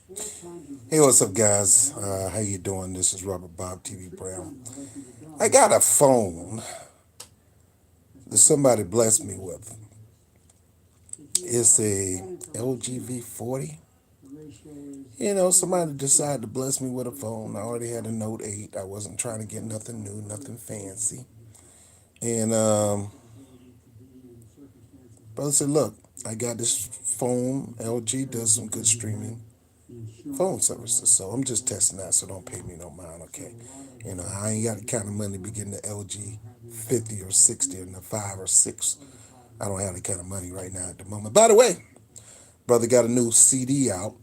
Hey, what's up, guys? How you doing? This is Robert Bob TV Brown. I got a phone that somebody blessed me with. It's a LG V40. Somebody decided to bless me with a phone. I already had a Note 8. I wasn't trying to get nothing new, nothing fancy. And brother said, "Look, I got this phone. LG does some good streaming phone services. So I'm just testing that, so don't pay me no mind, okay? I ain't got the kind of money to be getting the LG 50 or 60 or the 5 or 6. I don't have the kind of money right now at the moment. By the way, brother got a new CD out.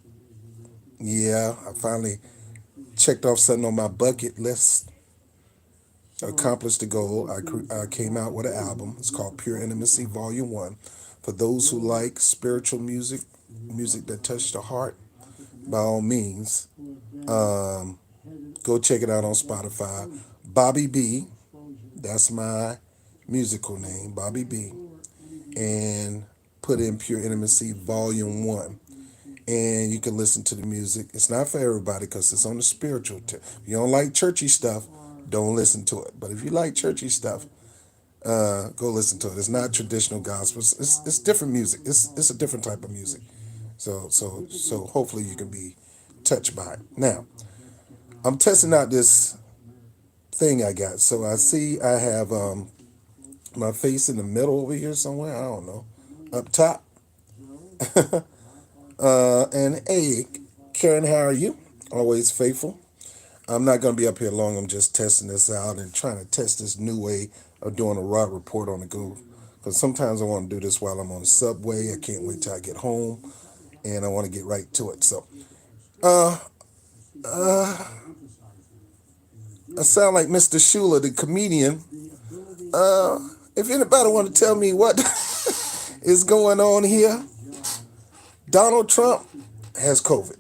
Yeah, I finally checked off something on my bucket list, accomplished the goal. I came out with an album. It's called Pure Intimacy Volume 1. For those who like spiritual music, music that touched the heart, by all means, um, go check it out on Spotify. Bobby B, that's my musical name, Bobby B, and put in Pure Intimacy Volume 1. And you can listen to the music. It's not for everybody because it's on the spiritual tip. If you don't like churchy stuff, don't listen to it. But if you like churchy stuff, go listen to it. It's not traditional gospel. It's different music. It's a different type of music. So hopefully you can be touched by it. Now, I'm testing out this thing I got. So I see I have my face in the middle over here somewhere. I don't know. Up top. And hey, Karen, how are you? Always faithful. I'm not going to be up here long. I'm just testing this out and trying to test this new way of doing a raw report on the go. Because sometimes I want to do this while I'm on the subway. I can't wait till I get home, and I want to get right to it. So, uh, uh, I sound like Mr. Shula, the comedian. Uh, if anybody want to tell me what is going on here, Donald Trump has COVID.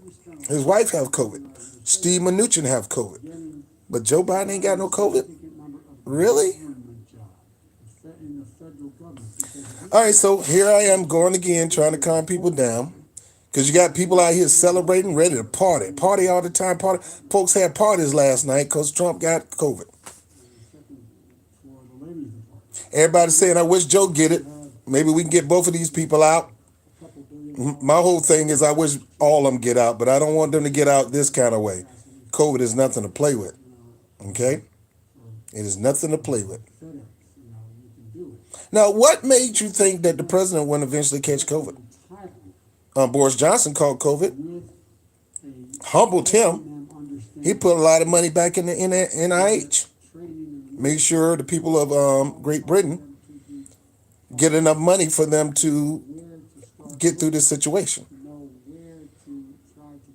His wife have COVID. Steve Mnuchin have COVID. But Joe Biden ain't got no COVID? Really? All right, so here I am going again, trying to calm people down. Because you got people out here celebrating, ready to party. Party all the time. Party. Folks had parties last night because Trump got COVID. Everybody saying, I wish Joe get it. Maybe we can get both of these people out. My whole thing is I wish all of them get out, but I don't want them to get out this kind of way. COVID is nothing to play with. Okay? It is nothing to play with. Now, what made you think that the president wouldn't eventually catch COVID? Boris Johnson caught COVID, humbled him. He put a lot of money back in the NIH. Made sure the people of Great Britain get enough money for them to get through this situation.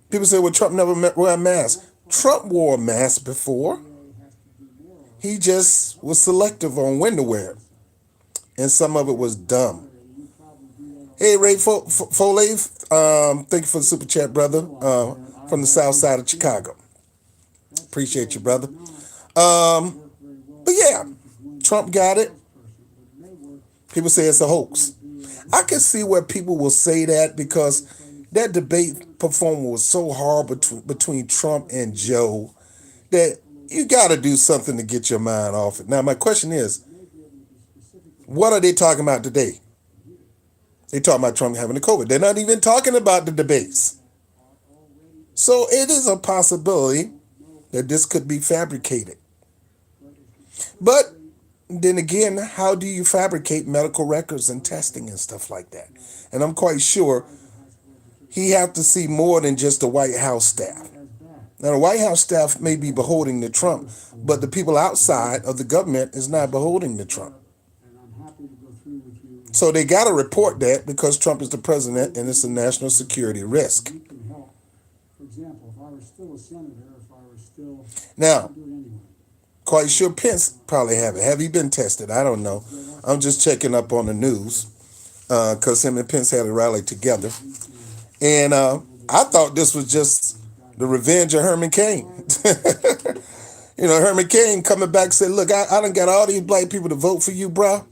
People say, well, Trump never wore a mask. Trump wore a mask before. He just was selective on when to wear it. And some of it was dumb. Hey, Ray Foley, thank you for the super chat, brother, from the south side of Chicago. Appreciate you, brother. But yeah, Trump got it. People say it's a hoax. I can see where people will say that because that debate performance was so hard between Trump and Joe that you got to do something to get your mind off it. Now, my question is, what are they talking about today? They talking about Trump having the COVID. They're not even talking about the debates. So it is a possibility that this could be fabricated. But then again, how do you fabricate medical records and testing and stuff like that? And I'm quite sure he have to see more than just the White House staff. Now, the White House staff may be beholding to Trump, but the people outside of the government is not beholding to Trump. So they got to report that because Trump is the president and it's a national security risk. Now, quite sure Pence probably have it. Have he been tested? I don't know. I'm just checking up on the news because him and Pence had a rally together. And I thought this was just the revenge of Herman Cain. Herman Cain coming back and said, look, I done got all these black people to vote for you, bro.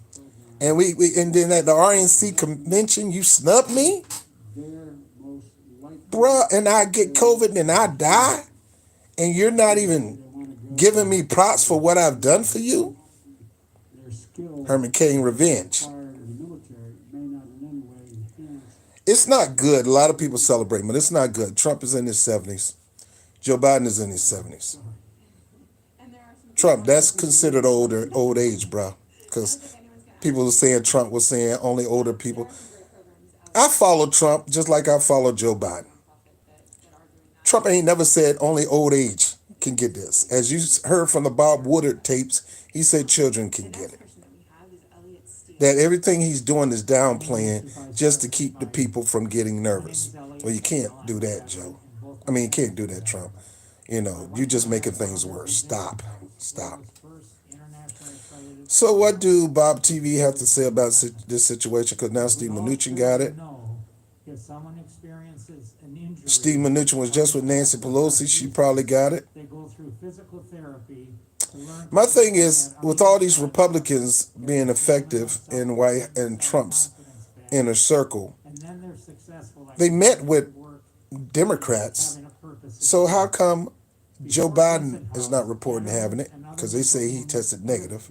And and then at the RNC convention, you snubbed me? Bruh, and I get COVID and I die, and you're not even giving me props for what I've done for you? Herman Cain revenge. It's not good. A lot of people celebrate, but it's not good. Trump is in his 70s. Joe Biden is in his 70s. Trump, that's considered old age, bro. Because people were saying Trump was saying only older people. I follow Trump just like I follow Joe Biden. Trump ain't never said only old age can get this. As you heard from the Bob Woodward tapes, he said children can get it. That everything he's doing is downplaying just to keep the people from getting nervous. Well, you can't do that, Joe. I mean, you can't do that, Trump. You're just making things worse. Stop. Stop. So what do Bob TV have to say about this situation? Because now Steve Mnuchin got it. Steve Mnuchin was just with Nancy Pelosi. She probably got it. My thing is, with all these Republicans being effective in Trump's inner circle, they met with Democrats. So how come Joe Biden is not reporting having it? Because they say he tested negative.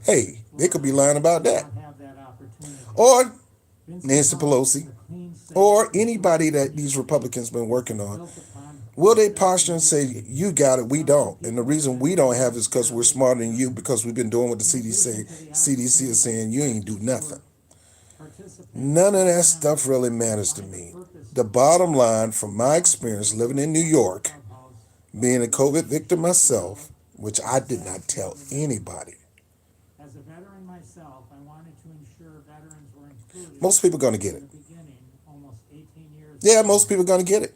Hey, they could be lying about that. Or Nancy Pelosi, or anybody that these Republicans been working on. Will they posture and say, you got it, we don't? And the reason we don't have it is because we're smarter than you, because we've been doing what the CDC is saying, you ain't do nothing. None of that stuff really matters to me. The bottom line, from my experience living in New York, being a COVID victim myself, which I did not tell anybody. Most people are going to get it. Yeah, most people are going to get it.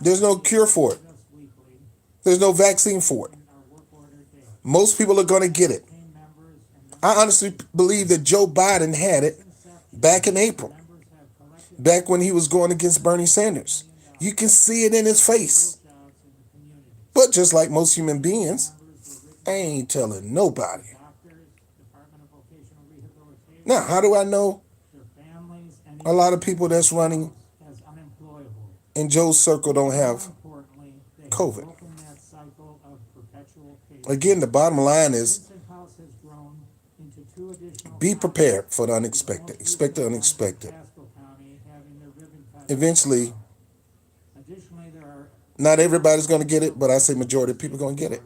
There's no cure for it. There's no vaccine for it. Most people are going to get it. I honestly believe that Joe Biden had it back in April, back when he was going against Bernie Sanders. You can see it in his face. But just like most human beings, I ain't telling nobody. Now, how do I know a lot of people that's running in Joe's circle don't have COVID? Again, the bottom line is be prepared for the unexpected. Expect the unexpected. Eventually, not everybody's going to get it, but I say majority of people are going to get it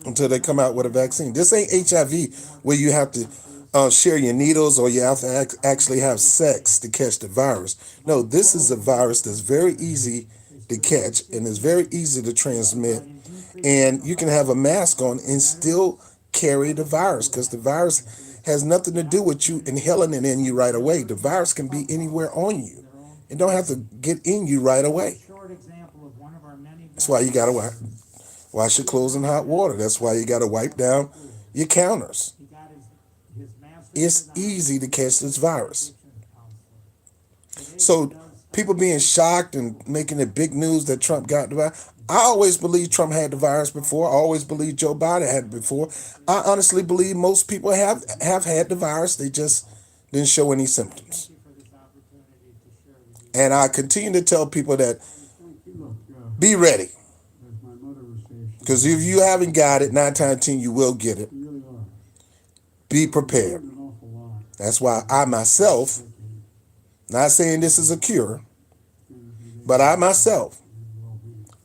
until they come out with a vaccine. This ain't HIV where you have to share your needles or you have to actually have sex to catch the virus. No, this is a virus that's very easy to catch and is very easy to transmit. And you can have a mask on and still carry the virus because the virus has nothing to do with you inhaling it in you right away. The virus can be anywhere on you. It don't have to get in you right away. That's why you got to wash your clothes in hot water. That's why you got to wipe down your counters. It's easy to catch this virus. So people being shocked and making it big news that Trump got the virus. I always believed Trump had the virus before. I always believed Joe Biden had it before. I honestly believe most people have had the virus. They just didn't show any symptoms. And I continue to tell people that be ready. Because if you haven't got it, 9 times out of 10, you will get it. Be prepared. That's why I myself, not saying this is a cure, but I myself,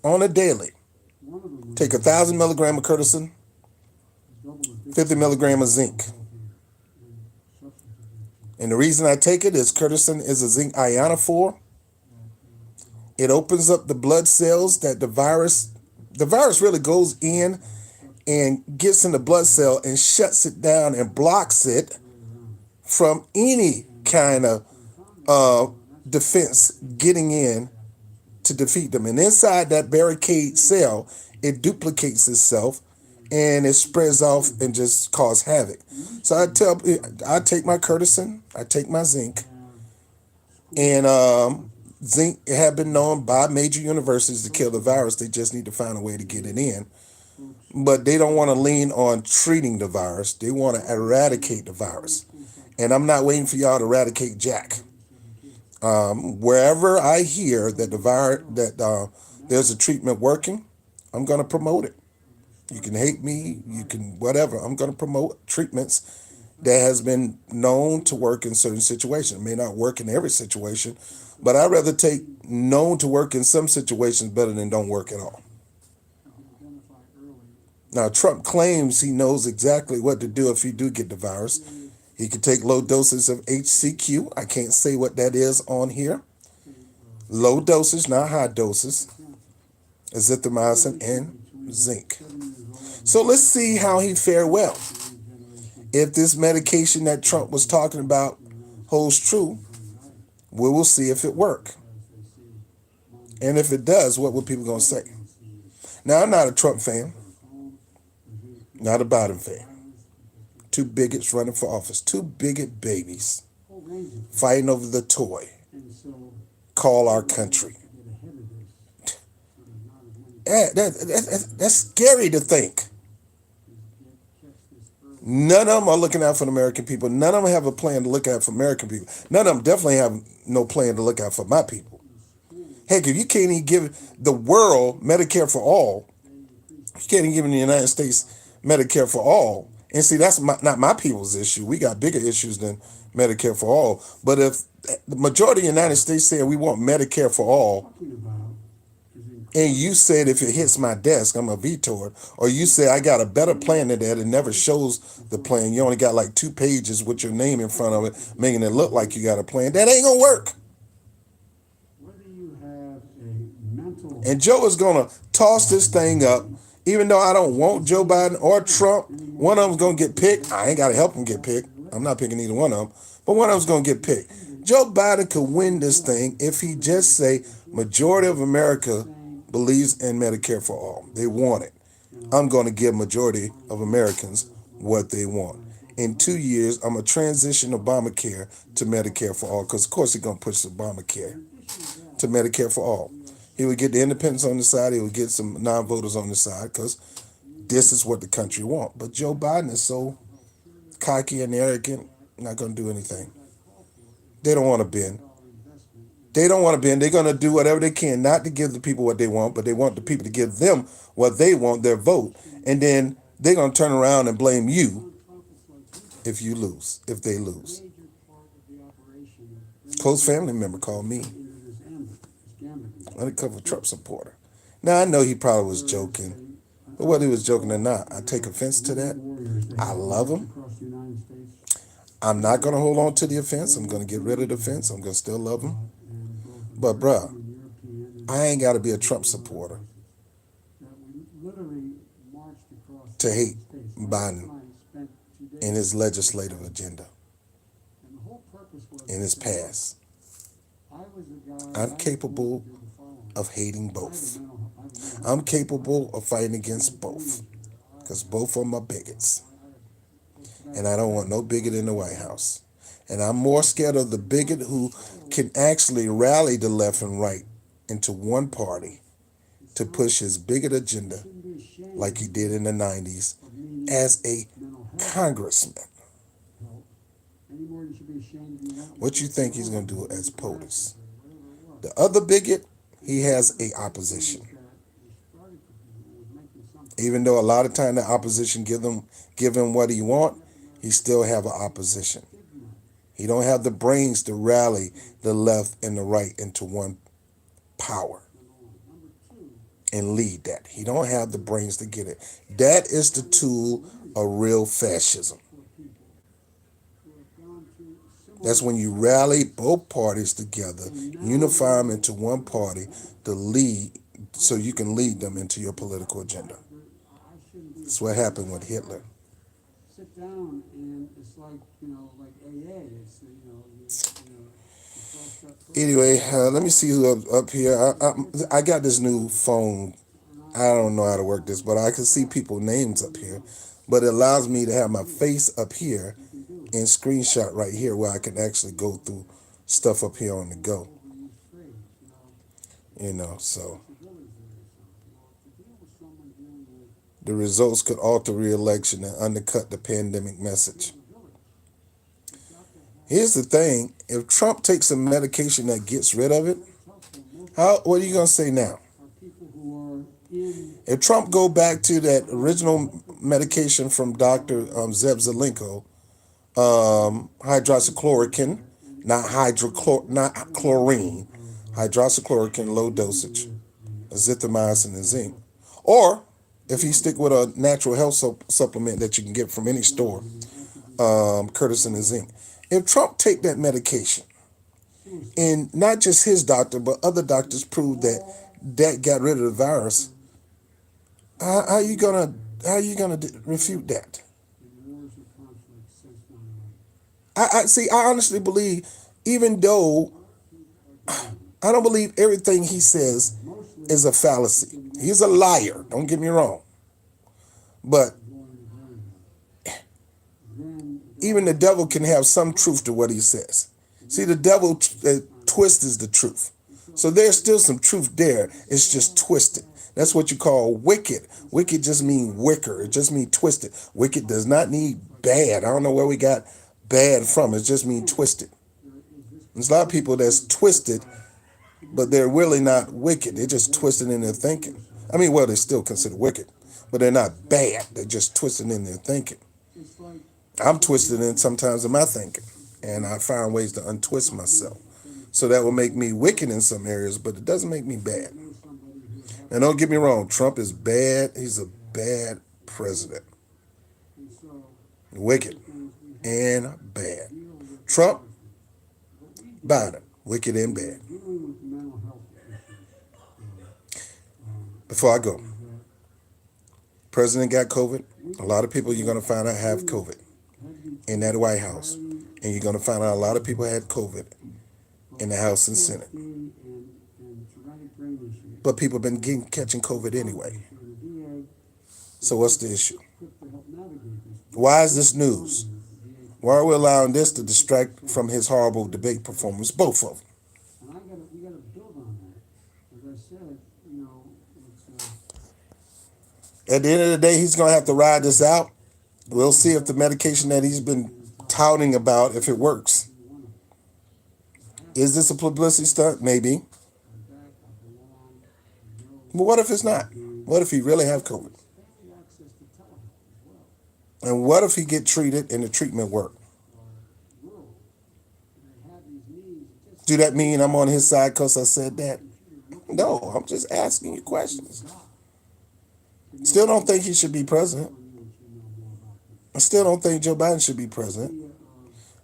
on a daily, take 1,000 milligrams of Curtisin, 50 milligrams of zinc. And the reason I take it is Curtisin is a zinc ionophore. It opens up the blood cells that the virus really goes in and gets in the blood cell and shuts it down and blocks it from any kind of defense getting in to defeat them. And inside that barricade cell, it duplicates itself and it spreads off and just cause havoc. So I take my Curtisin, I take my zinc, and zinc have been known by major universities to kill the virus. They just need to find a way to get it in. But they don't want to lean on treating the virus. They want to eradicate the virus. And I'm not waiting for y'all to eradicate Jack. Wherever I hear that there's a treatment working, I'm going to promote it. You can hate me, you can whatever. I'm going to promote treatments that has been known to work in certain situations. It may not work in every situation, but I'd rather take known to work in some situations better than don't work at all. Now, Trump claims he knows exactly what to do if you do get the virus. He can take low doses of HCQ. I can't say what that is on here. Low doses, not high doses, azithromycin and zinc. So let's see how he fared well. If this medication that Trump was talking about holds true, we will see if it works. And if it does, what will people going to say? Now, I'm not a Trump fan, not a Biden fan. Two bigots running for office, two bigot babies fighting over the toy. Call our country. That's scary to think. None of them are looking out for the American people. None of them have a plan to look out for American people. None of them definitely have no plan to look out for my people. Heck, if you can't even give the world Medicare for all, you can't even give in the United States Medicare for all. And see, that's not my people's issue. We got bigger issues than Medicare for all. But if the majority of the United States say we want Medicare for all, and you said if it hits my desk, I'm a veto it, or you say I got a better plan than that, it never shows the plan. You only got like 2 pages with your name in front of it, making it look like you got a plan. That ain't gonna work. And Joe is gonna toss this thing up, even though I don't want Joe Biden or Trump. One of them's gonna get picked. I ain't gotta help him get picked. I'm not picking either one of them, but one of them's gonna get picked. Joe Biden could win this thing if he just say majority of America believes in Medicare for all. They want it. I'm going to give majority of Americans what they want. In 2 years, I'm going to transition Obamacare to Medicare for all, because of course he's going to push Obamacare to Medicare for all. He would get the independents on the side. He would get some non-voters on the side, because this is what the country wants. But Joe Biden is so cocky and arrogant, not going to do anything. They don't want to bend. They don't want to bend. They're going to do whatever they can not to give the people what they want, but they want the people to give them what they want, their vote. And then they're going to turn around and blame you if you lose, if they lose. Close family member called me, undercover Trump supporter. Now, I know he probably was joking, but whether he was joking or not, I take offense to that. I love him. I'm not going to hold on to the offense. I'm going to get rid of the offense. I'm going to still love him. But, bruh, I ain't got to be a Trump supporter to hate Biden and his legislative agenda in his past. I'm capable of hating both. I'm capable of fighting against both, because both of them are bigots. And I don't want no bigot in the White House. And I'm more scared of the bigot who can actually rally the left and right into one party to push his bigot agenda like he did in the 90s as a congressman. What you think he's going to do as POTUS? The other bigot, he has a opposition. Even though a lot of time the opposition give him what he want, he still have an opposition. He don't have the brains to rally the left and the right into one power and lead that. He don't have the brains to get it. That is the tool of real fascism. That's when you rally both parties together, unify them into one party to lead, so you can lead them into your political agenda. That's what happened with Hitler. Anyway, let me see who up here. I got this new phone. I don't know how to work this, but I can see people names up here. But it allows me to have my face up here and screenshot right here, where I can actually go through stuff up here on the go. So the results could alter re-election and undercut the pandemic message. Here's the thing: if Trump takes a medication that gets rid of it, how? What are you gonna say now? If Trump go back to that original medication from Doctor Zeb Zelenko, hydroxychloroquine, not chlorine, hydroxychloroquine, low dosage, azithromycin and zinc, or if he stick with a natural health supplement that you can get from any store, Curtis and zinc. If Trump take that medication, and not just his doctor, but other doctors prove that that got rid of the virus, how you gonna refute that? I see. I honestly believe, even though I don't believe everything he says is a fallacy. He's a liar. Don't get me wrong, but even the devil can have some truth to what he says. See, the devil twists the truth. So there's still some truth there. It's just twisted. That's what you call wicked. Wicked just means wicker. It just means twisted. Wicked does not need bad. I don't know where we got bad from. It just means twisted. There's a lot of people that's twisted, but they're really not wicked. They're just twisted in their thinking. I mean, well, they're still considered wicked, but they're not bad. They're just twisted in their thinking. I'm twisted in sometimes in my thinking, and I find ways to untwist myself. So that will make me wicked in some areas, but it doesn't make me bad. And don't get me wrong, Trump is bad. He's a bad president. Wicked and bad. Trump, Biden, wicked and bad. Before I go, president got COVID. A lot of people you're going to find out have COVID in that White House. And you're going to find out a lot of people had COVID in the House and Senate. But people have been catching COVID anyway. So what's the issue? Why is this news? Why are we allowing this to distract from his horrible debate performance? Both of them. At the end of the day, he's going to have to ride this out. We'll see if the medication that he's been touting about, if it works. Is this a publicity stunt? Maybe. But what if it's not? What if he really have COVID? And what if he get treated and the treatment work? Do that mean I'm on his side because I said that? No, I'm just asking you questions. Still don't think he should be president. I still don't think Joe Biden should be president.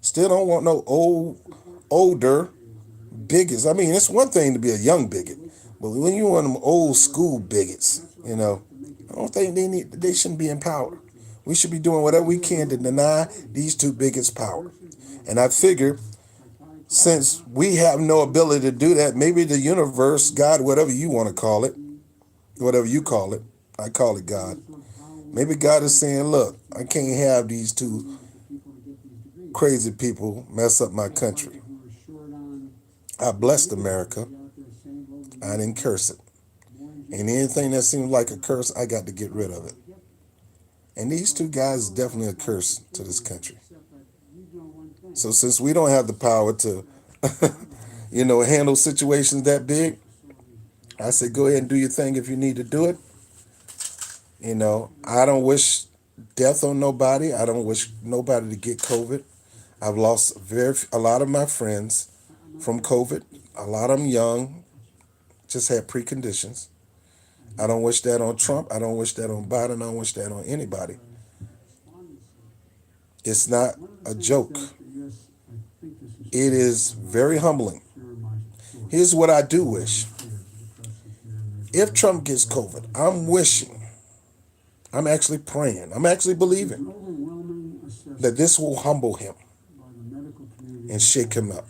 Still don't want no older bigots. I mean, it's one thing to be a young bigot, but when you want them old school bigots, I don't think they shouldn't be in power. We should be doing whatever we can to deny these two bigots power. And I figure, since we have no ability to do that, maybe the universe, God, whatever you want to call it, whatever you call it, I call it God. Maybe God is saying, look, I can't have these two crazy people mess up my country. I blessed America. I didn't curse it. And anything that seems like a curse, I got to get rid of it. And these two guys is definitely a curse to this country. So since we don't have the power to, handle situations that big, I said, go ahead and do your thing if you need to do it. I don't wish death on nobody. I don't wish nobody to get COVID. I've lost a lot of my friends from COVID. A lot of them young, just had preconditions. I don't wish that on Trump. I don't wish that on Biden. I don't wish that on anybody. It's not a joke. It is very humbling. Here's what I do wish. If Trump gets COVID, I'm actually praying, I'm actually believing that this will humble him and shake him up.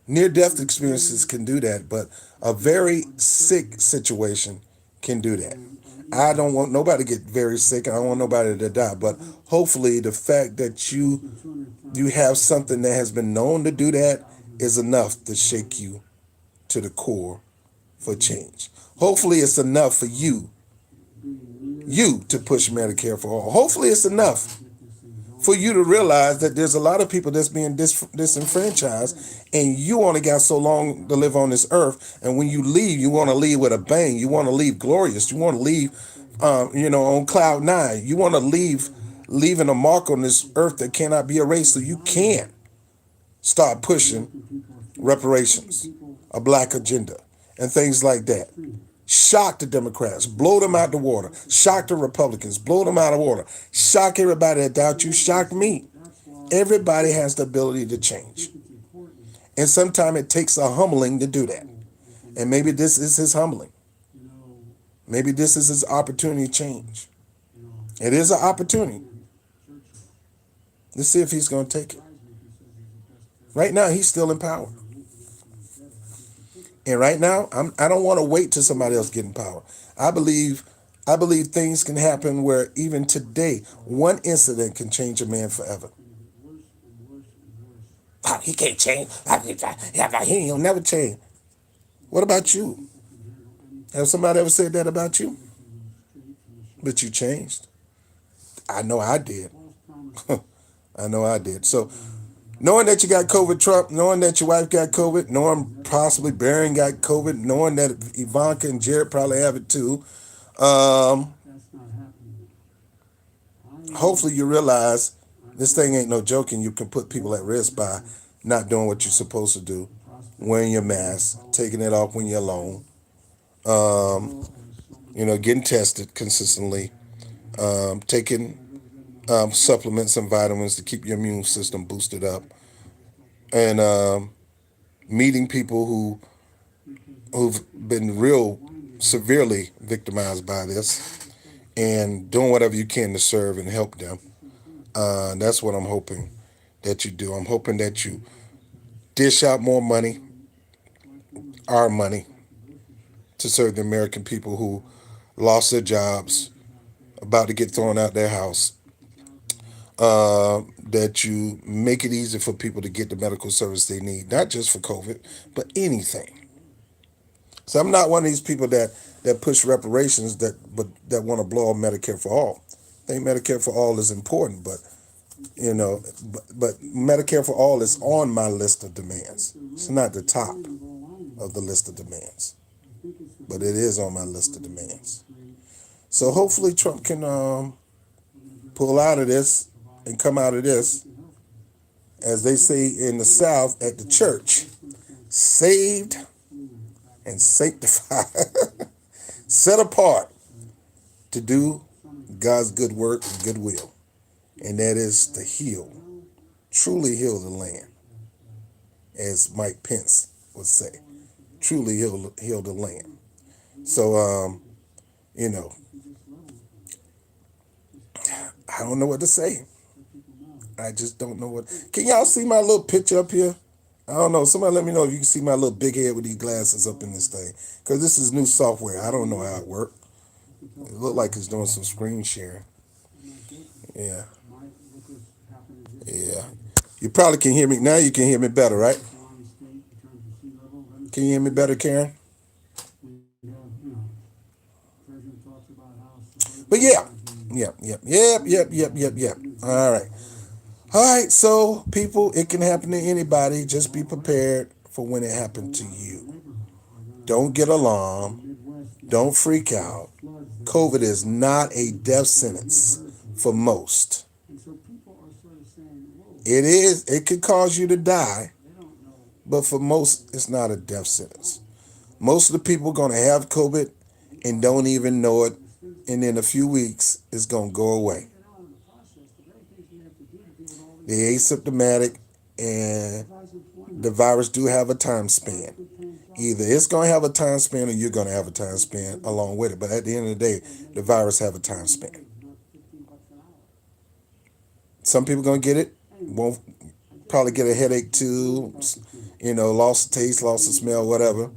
Near-death experiences can do that, but a very sick situation can do that. I don't want nobody to get very sick. I don't want nobody to die. But hopefully the fact that you have something that has been known to do that is enough to shake you to the core for change. Hopefully it's enough for you to push Medicare for all. Hopefully it's enough for you to realize that there's a lot of people that's being disenfranchised, and you only got so long to live on this earth. And when you leave, you want to leave with a bang. You want to leave glorious. You want to leave, on cloud nine. You want to leaving a mark on this earth that cannot be erased. So you can start pushing reparations, a black agenda, and things like that. Shock the Democrats, blow them out the water. Shock the Republicans, blow them out of water. Shock everybody that doubt you. Shock me. Everybody has the ability to change. And sometimes it takes a humbling to do that. And maybe this is his humbling. Maybe this is his opportunity to change. It is an opportunity. Let's see if he's going to take it. Right now, he's still in power. And right now, I don't want to wait till somebody else get in power. I believe I believe things can happen where even today, one incident can change a man forever. Oh, he can't change. He'll never change. What about you? Have somebody ever said that about you? But you changed. I know I did. I know I did. So knowing that you got COVID, Trump, knowing that your wife got COVID, knowing possibly Barron got COVID, knowing that Ivanka and Jared probably have it too, um, hopefully you realize this thing ain't no joke, and you can put people at risk by not doing what you're supposed to do, wearing your mask, taking it off when you're alone, um, getting tested consistently, taking supplements and vitamins to keep your immune system boosted up, and meeting people who've been real severely victimized by this, and doing whatever you can to serve and help them. That's what I'm hoping that you do. I'm hoping that you dish out more money, our money, to serve the American people who lost their jobs, about to get thrown out their house. That you make it easy for people to get the medical service they need, not just for COVID, but anything. So I'm not one of these people that push reparations that want to blow up Medicare for all. I think Medicare for all is important, but Medicare for all is on my list of demands. It's not the top of the list of demands, but it is on my list of demands. So hopefully Trump can pull out of this and come out of this, as they say in the South at the church, saved and sanctified, set apart to do God's good work and good will. And that is to heal, truly heal the land, as Mike Pence would say, truly heal the land. So, you know, I don't know what to say. I just don't know what. Can y'all see my little picture up here? I don't know. Somebody let me know if you can see my little big head with these glasses up in this thing. Because this is new software. I don't know how it works. It looked like it's doing some screen sharing. Yeah. Yeah. You probably can hear me. Now you can hear me better, right? Can you hear me better, Karen? But yeah. Yep. All right. All right, so people, it can happen to anybody. Just be prepared for when it happened to you. Don't get alarmed. Don't freak out. COVID is not a death sentence for most. It is. It could cause you to die, but for most, it's not a death sentence. Most of the people are going to have COVID and don't even know it, and in a few weeks, it's going to go away. They're asymptomatic, and the virus do have a time span. Either it's going to have a time span, or you're going to have a time span along with it. But at the end of the day, the virus have a time span. Some people going to get it, won't probably get a headache too, loss of taste, loss of smell, whatever,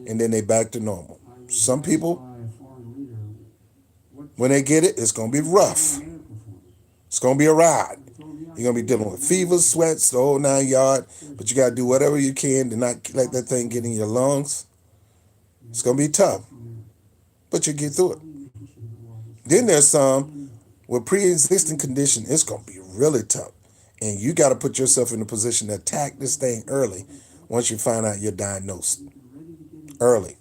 and then they back to normal. Some people, when they get it, it's going to be rough. It's going to be a ride. You're going to be dealing with fever, sweats, the whole 9 yard, but you got to do whatever you can to not let that thing get in your lungs. It's going to be tough, but you get through it. Then there's some with pre-existing condition. It's going to be really tough. And you got to put yourself in a position to attack this thing early once you find out you're diagnosed. Early.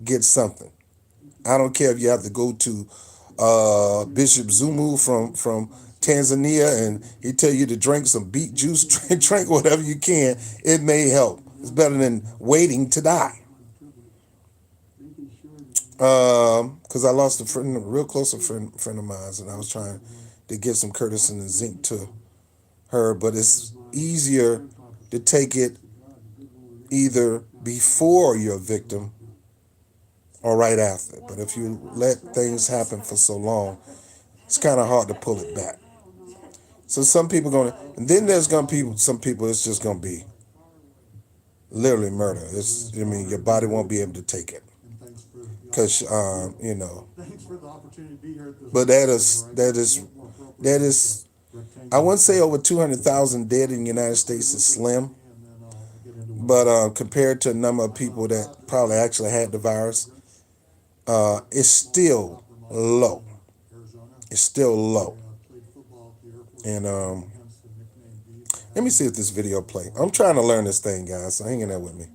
Get something. I don't care if you have to go to Bishop Zumu from Tanzania and he tell you to drink some beet juice, drink whatever you can. It may help. It's better than waiting to die. Because I lost a friend, a real close friend of mine, and I was trying to get some Curtis and zinc to her, but it's easier to take it either before you're a victim or right after. But if you let things happen for so long, it's kind of hard to pull it back. So some people gonna, and then there's gonna be some people. It's just gonna be literally murder. It's, I mean, your body won't be able to take it because you know. But that is I wouldn't say over 200,000 dead in the United States is slim, but compared to the number of people that probably actually had the virus, it's still low. It's still low. And let me see if this video play. I'm trying to learn this thing, guys. So hang in there with me.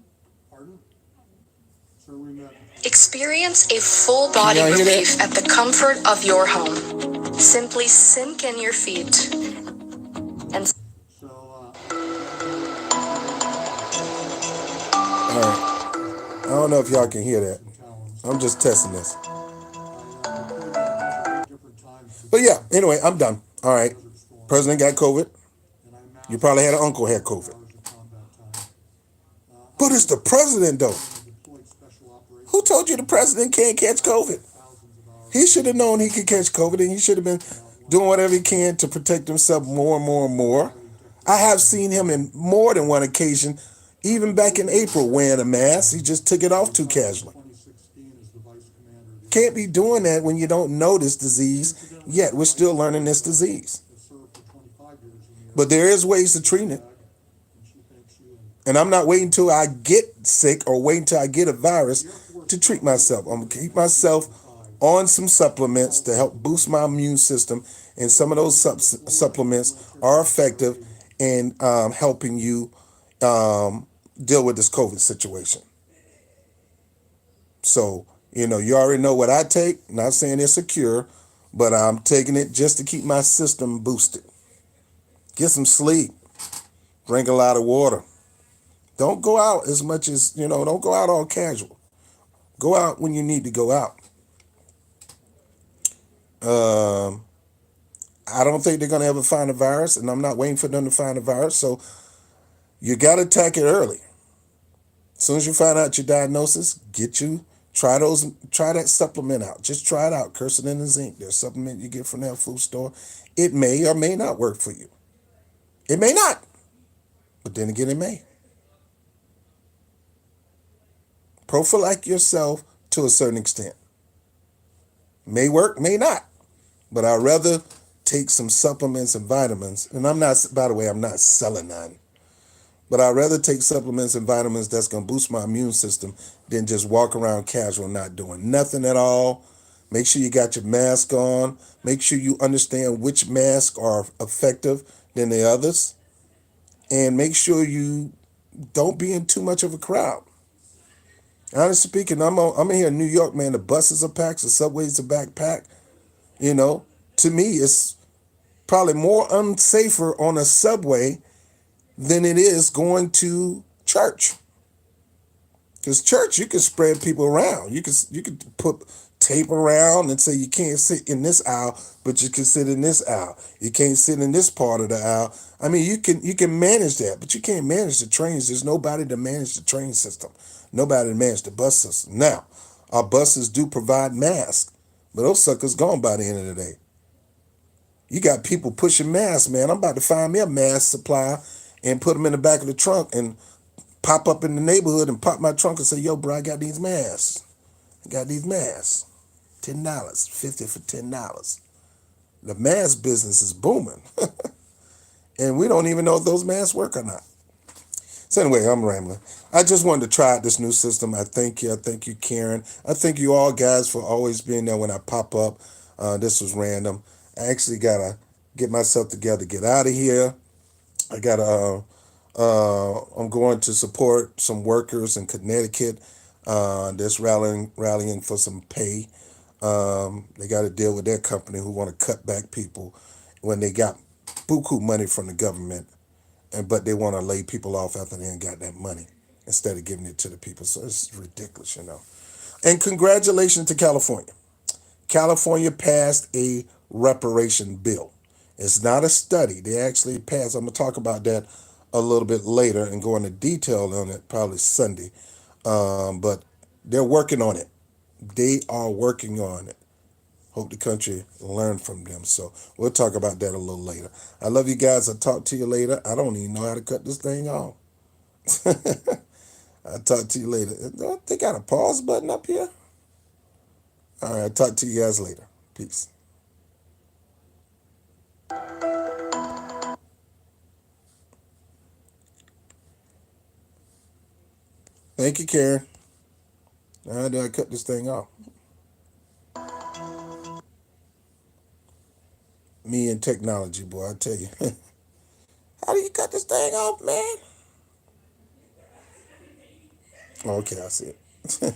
Experience a full body relief at the comfort of your home. Simply sink in your feet and All right. I don't know if y'all can hear that. I'm just testing this. But yeah, anyway, I'm done. All right. President got COVID. You probably had an uncle who had COVID. But it's the president, though. Who told you the president can't catch COVID? He should have known he could catch COVID, and he should have been doing whatever he can to protect himself more and more and more. I have seen him in more than one occasion, even back in April, wearing a mask. He just took it off too casually. Can't be doing that when you don't know this disease yet. We're still learning this disease. But there is ways to treat it. And I'm not waiting until I get sick or waiting until I get a virus to treat myself. I'm going to keep myself on some supplements to help boost my immune system. And some of those supplements are effective in helping you deal with this COVID situation. So, you know, you already know what I take. Not saying it's a cure, but I'm taking it just to keep my system boosted. Get some sleep. Drink a lot of water. Don't go out as much as, you know, don't go out all casual. Go out when you need to go out. I don't think they're going to ever find a virus, and I'm not waiting for them to find a virus. So you got to attack it early. As soon as you find out your diagnosis, try that supplement out. Just try it out. Quercetin and zinc. There's a supplement you get from that food store. It may or may not work for you. It may not, but then again, it may. Prophylactic yourself to a certain extent. May work, may not. But I'd rather take some supplements and vitamins. And I'm not, by the way, I'm not selling none. But I'd rather take supplements and vitamins that's going to boost my immune system than just walk around casual not doing nothing at all. Make sure you got your mask on. Make sure you understand which masks are effective than the others. And make sure you don't be in too much of a crowd. Honestly speaking, I'm here in New York, man. The buses are packed, the subways are backpacked. You know, to me, it's probably more unsafer on a subway than it is going to church. Because church, you can spread people around. You could put tape around and say you can't sit in this aisle, but you can sit in this aisle. You can't sit in this part of the aisle. I mean, you can manage that, but you can't manage the trains. There's nobody to manage the train system. Nobody to manage the bus system. Now, our buses do provide masks, but those suckers gone by the end of the day. You got people pushing masks, man. I'm about to find me a mask supply and put them in the back of the trunk and pop up in the neighborhood and pop my trunk and say, yo, bro, I got these masks. I got these masks. $10, 50 for $10. The mask business is booming. And we don't even know if those masks work or not. So anyway, I'm rambling. I just wanted to try out this new system. I thank you. I thank you, Karen. I thank you all guys for always being there when I pop up. This was random. I actually got to get myself together, get out of here. I got I'm going to support some workers in Connecticut that's rallying for some pay. They got to deal with their company who want to cut back people when they got buku money from the government, and but they want to lay people off after they ain't got that money instead of giving it to the people. So it's ridiculous, you know. And congratulations to California. California passed a reparation bill. It's not a study. They actually passed. I'm gonna talk about that a little bit later and go into detail on it probably Sunday. But they're working on it. They are working on it. Hope the country learn from them. So we'll talk about that a little later. I love you guys. I'll talk to you later. I don't even know how to cut this thing off. I'll talk to you later. They got a pause button up here. All right, I'll talk to you guys later. Peace. Thank you, Karen. How do I cut this thing off? Me and technology, boy, I tell you. How do you cut this thing off, man? Okay, I see it.